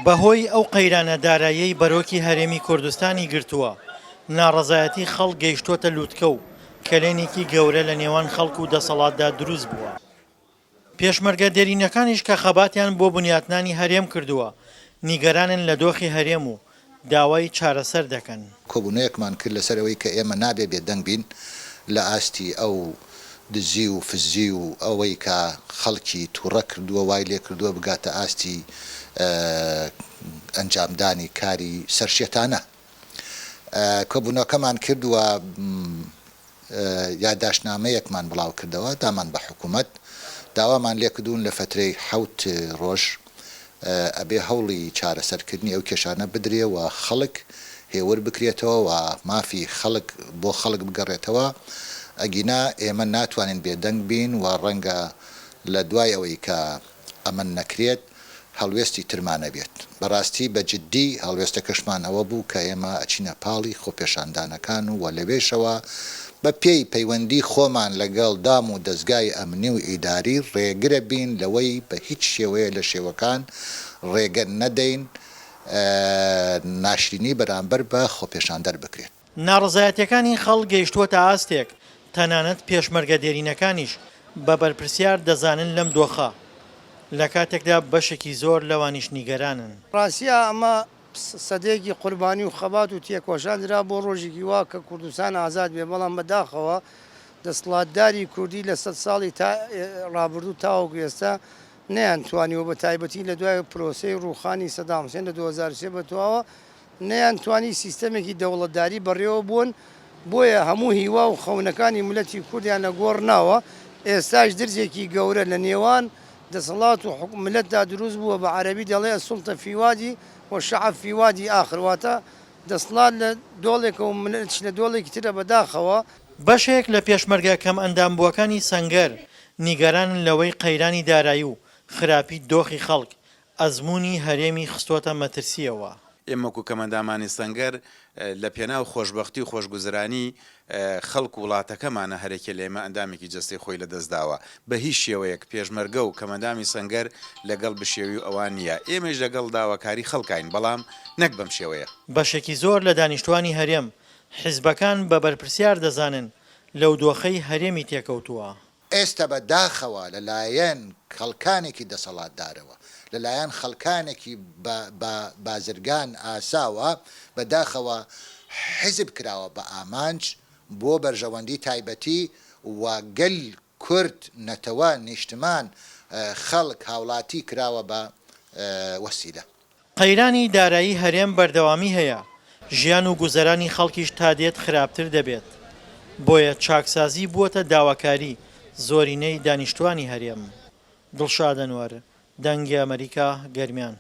بەهۆی ئەو قەیرانە داراییەی بەرۆکی هەرێمی کوردستانی گرتووە، ناڕەزایەتی خەڵک گەیشتۆتە لووتکە و کەلێنێکی گەورە لە نێوان خەڵک و دەسەڵاتدا دروست بووە. پێشمەرگە دێرینەکانیش کە خەباتیان بۆ بنیاتنانی هەرێم کردووە، نیگەرانن لە دۆخی هەرێم و داوای چارەسەر دەکەن. کۆبوونەیەکمان کرد لەسەرەوەی کە ئێمە نابێ بێدەنگ بین لە ئاستی ئەو دزی و فزی و ئەوەی کە خەڵکی تووڕە کردووە وای لێ کردووە بگاتە ئاستی ئەنجامدانی کاری سەرشێتانە. کۆبوونەکەمان کردووە یادداشتنامەیەکمان بڵاو کردەوە دامان بە حکوومەت، داوامان لێ کردوون لە فترەی 7 ڕۆژ ئەبێ هەوڵی چارەسەرکردنی ئەو کێشانە بدرێ و خەڵک هێور بکرێتەوە و مافی خەڵک بۆ خەڵک بگەڕێتەوە. ئەگینا ئێمە ناتوانین بێدەنگ بین و ڕەنگە لە دوای ئەوەی کە ئەمە نەکرێت هەڵوێستی ترمانە بێت. بەڕاستی بە جددی هەڵوێستەکەشمان ئەوە بوو کە ئێمە ئەچینە پاڵی خۆپێشاندانەکان و لەوێشەوە بە پێی پەیوەندی خۆمان لەگەڵ دام و دەستگای ئەمنی و ئیداری ڕێگرە بین لەوەی بە هیچ شێوەیە لە شێوەکان ڕێگە نەدەین ناشرینی بەرامبەر بە خۆپێشاندەر بکرێت. ناڕزایەتیەکانی خەڵک گەیشتووەتە ئاستێک، تەنانەت پێشمەرگە دێرینەکانیش بە بەرپرسیار دەزانن لەم دۆخە، لە کاتێکدا بەشێکی زۆر لەوانیش نیگەرانن. ڕاستیە ئەمە سەدەیەکی قوربانی و خەبات و تێکۆشاندرا بۆ ڕۆژێکی وا کە کوردستان ئازاد بێ، بەڵام بەداخەوە دەسەڵاتداری کوردی لە 100 ساڵی ڕابردوو تاوەکو ئێستا نەیانتوانیوە بە تایبەتی لە دوای پرۆسەی ڕووخانی سەدام حوسێن لە 2003 بەتواوە نەیانتوانی سیستەمێکی دەوڵەتداری بەڕێوە بوون، بۆیە هەموو هیوا و خەونەکانی ملەتی کوردیان نەگۆڕناوە. ئێستاش درجێکی گەورە لە نێوان دەسەڵات و ملەتدا دروست بووە، بە عەرەبی دەڵێ سوڵتە فی وادی و شەعب فی وادی ئاخر، واتە دەسەڵات لە دۆڵێکە و ملەتش لە دۆڵێکی ترە بەداخەوە. بەشێک لە پێشمەرگە کەم ئەندامبووەکانی سەنگەر نیگەرانن لەوەی قەیرانی دارایی و خراپی دۆخی خەڵک ئەزموونی هەرێمی خستۆتە مەترسیەوە. ئێمەکو کەمەندامانی سەنگەر لە پێناو خۆشببختی و خۆشگوزرانی خەڵک وڵاتەکەمانە هەرێکە لە ئێمە ئەندامێکی جەستەی خۆی لە دەستداوە بە هیچ شێوەیەک پێشمەرگە و کەمەندامی سەنگەر لەگەڵ بشێوی و ئەوان نییە. ئێمەش لەگەڵ داواکاری خەڵکین، بەڵام نەک بەم شێوەیە. بەشێکی زۆر لە دانیشتوانی هەرێم حیزبەکان بە بەرپرسیار دەزانن لەو دۆخەی هەرێمی تێکەوتووە. ئێستا بەداخەوە لەلایەن خەڵکانێکی دەسەڵاتدارەوە، لەلایەن خەڵکانێکی بازرگان ئاساوە بەداخەوە حیزب کراوە بە ئامانج بۆ بەرژەوەندی تایبەتی و گەل کورد نەتەوە نیشتمان خەڵک هاوڵاتی کراوە بە وەسیلە. قەیرانی دارایی هەرێم بەردەوامی هەیە، ژیان و گوزەرانی خەڵکیش تا دێت خراپتر دەبێت، بۆیە چاکسازی بووەتە داواکاری زۆرینەی دانیشتوانی هەرێم. دڵشاد ئەنوەر، دەنگی ئەمریکا، گەرمیان.